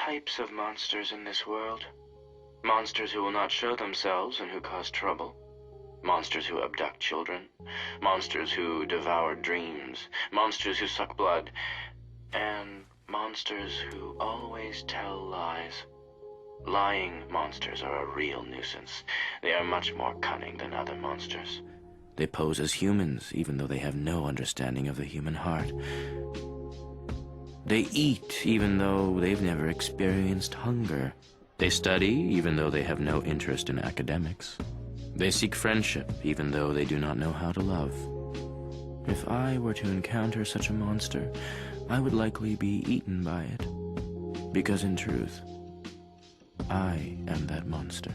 types of monsters in this world. Monsters who will not show themselves and who cause trouble. Monsters who abduct children. Monsters who devour dreams. Monsters who suck blood. And monsters who always tell lies. Lying monsters are a real nuisance. They are much more cunning than other monsters. They pose as humans, even though they have no understanding of the human heart. They eat, even though they've never experienced hunger. They study, even though they have no interest in academics. They seek friendship, even though they do not know how to love. If I were to encounter such a monster, I would likely be eaten by it. Because in truth, I am that monster.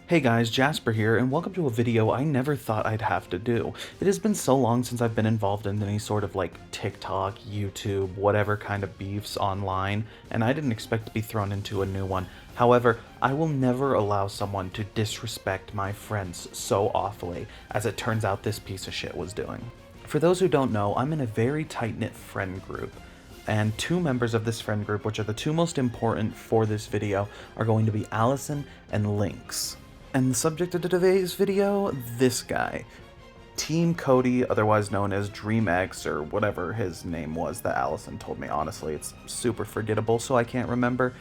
Hey guys, Jasper here, and welcome to a video I never thought I'd have to do. It has been so long since I've been involved in any sort of TikTok, YouTube, whatever kind of beefs online, and I didn't expect to be thrown into a new one. However, I will never allow someone to disrespect my friends so awfully, as it turns out this piece of shit was doing. For those who don't know, I'm in a very tight-knit friend group. And two members of this friend group, which are the two most important for this video, are going to be Allison and Lynx. And the subject of today's video, this guy. Team Cody, otherwise known as DreamX, or whatever his name was that Allison told me. Honestly, it's super forgettable, so I can't remember.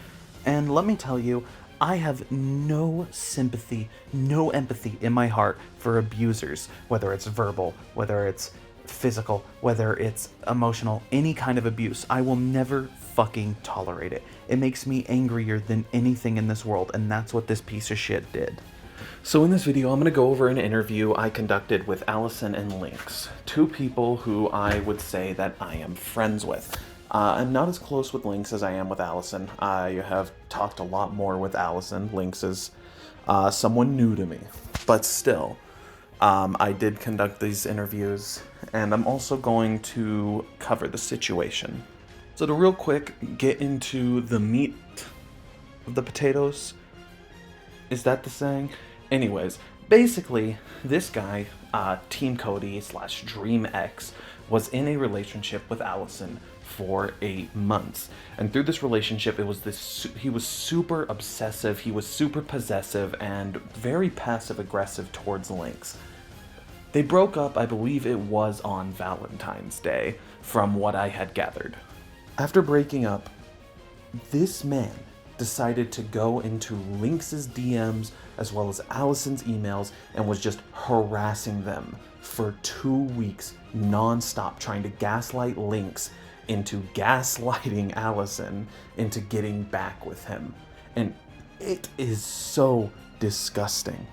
And let me tell you, I have no sympathy, no empathy in my heart for abusers, whether it's verbal, whether it's physical, whether it's emotional, any kind of abuse. I will never fucking tolerate it. It makes me angrier than anything in this world, and that's what this piece of shit did. So in this video, I'm going to go over an interview I conducted with Allison and Lynx, two people who I would say that I am friends with. I'm not as close with Lynx as I am with Allison. I have talked a lot more with Allison. Lynx is someone new to me, but still, I did conduct these interviews, and I'm also going to cover the situation. So to real quick get into the meat of the potatoes, is that the saying? Anyways, basically, this guy, Team Cody / DreamX, was in a relationship with Allison for 8 months. And through this relationship, he was super obsessive, he was super possessive, and very passive-aggressive towards Lynx. They broke up, I believe it was on Valentine's Day, from what I had gathered. After breaking up, this man decided to go into Lynx's DMs as well as Allison's emails and was just harassing them for 2 weeks non-stop, trying to gaslight Lynx into gaslighting Allison into getting back with him. And it is so disgusting.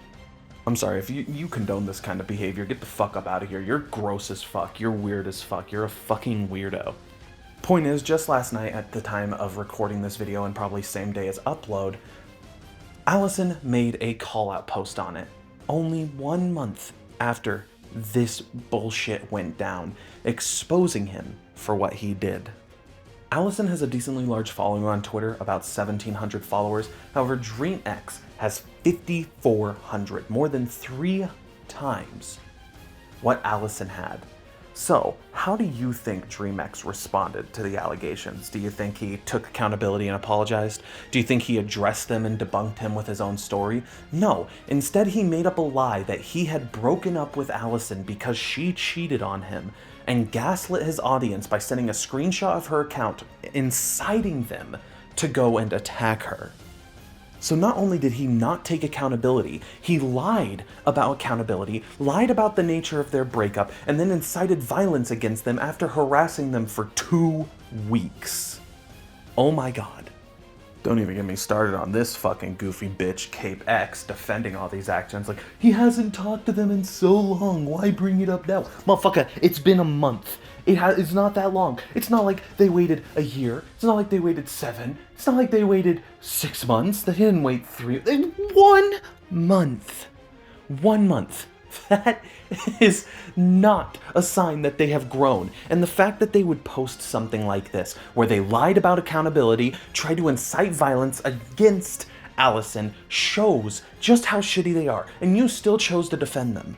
I'm sorry, if you condone this kind of behavior, get the fuck up out of here. You're gross as fuck, you're weird as fuck, you're a fucking weirdo. Point is, just last night at the time of recording this video and probably same day as upload, Allison made a call-out post on it, only 1 month after this bullshit went down, exposing him for what he did. Allison has a decently large following on Twitter, about 1,700 followers. However, DreamX has 5,400, more than 3 times what Allison had. So, how do you think DreamX responded to the allegations? Do you think he took accountability and apologized? Do you think he addressed them and debunked him with his own story? No. Instead, he made up a lie that he had broken up with Allison because she cheated on him, and gaslit his audience by sending a screenshot of her account, inciting them to go and attack her. So not only did he not take accountability, he lied about accountability, lied about the nature of their breakup, and then incited violence against them after harassing them for 2 weeks. Oh my god. Don't even get me started on this fucking goofy bitch, Cape X, defending all these actions like, he hasn't talked to them in so long, why bring it up now? Motherfucker, it's been a month. It's not that long. It's not like they waited a year. It's not like they waited 7. It's not like they waited 6 months. They didn't wait 3. 1 month. 1 month. That is not a sign that they have grown. And the fact that they would post something like this, where they lied about accountability, tried to incite violence against Allison, shows just how shitty they are. And you still chose to defend them.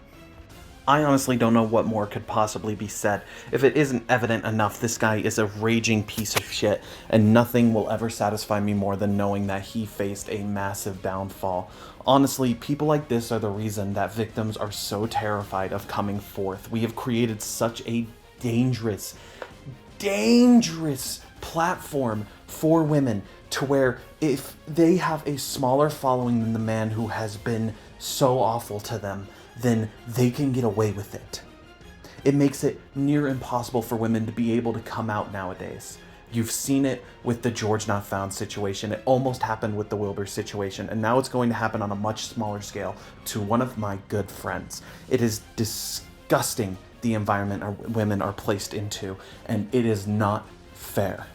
I honestly don't know what more could possibly be said. If it isn't evident enough, this guy is a raging piece of shit, and nothing will ever satisfy me more than knowing that he faced a massive downfall. Honestly, people like this are the reason that victims are so terrified of coming forth. We have created such a dangerous, dangerous platform for women to where if they have a smaller following than the man who has been so awful to them, then they can get away with it. It makes it near impossible for women to be able to come out nowadays. You've seen it with the George Not Found situation. It almost happened with the Wilbur situation, and now it's going to happen on a much smaller scale to one of my good friends. It is disgusting the environment our women are placed into, and it is not fair.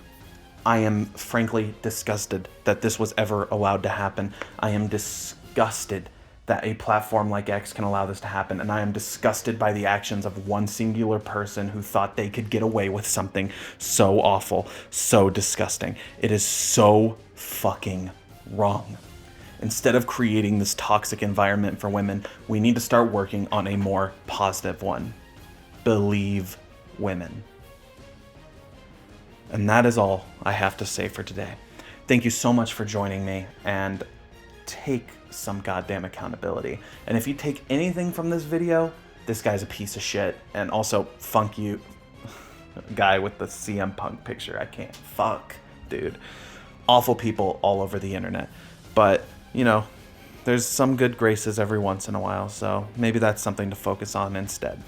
I am frankly disgusted that this was ever allowed to happen. I am disgusted that a platform like X can allow this to happen, and I am disgusted by the actions of one singular person who thought they could get away with something so awful, so disgusting. It is so fucking wrong. Instead of creating this toxic environment for women, we need to start working on a more positive one. Believe women. And that is all I have to say for today. Thank you so much for joining me, and take some goddamn accountability. And if you take anything from this video, this guy's a piece of shit. And also, funk you, guy with the CM Punk picture. I can't. Fuck, dude. Awful people all over the internet. But, you know, there's some good graces every once in a while, so maybe that's something to focus on instead.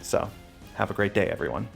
So, have a great day, everyone.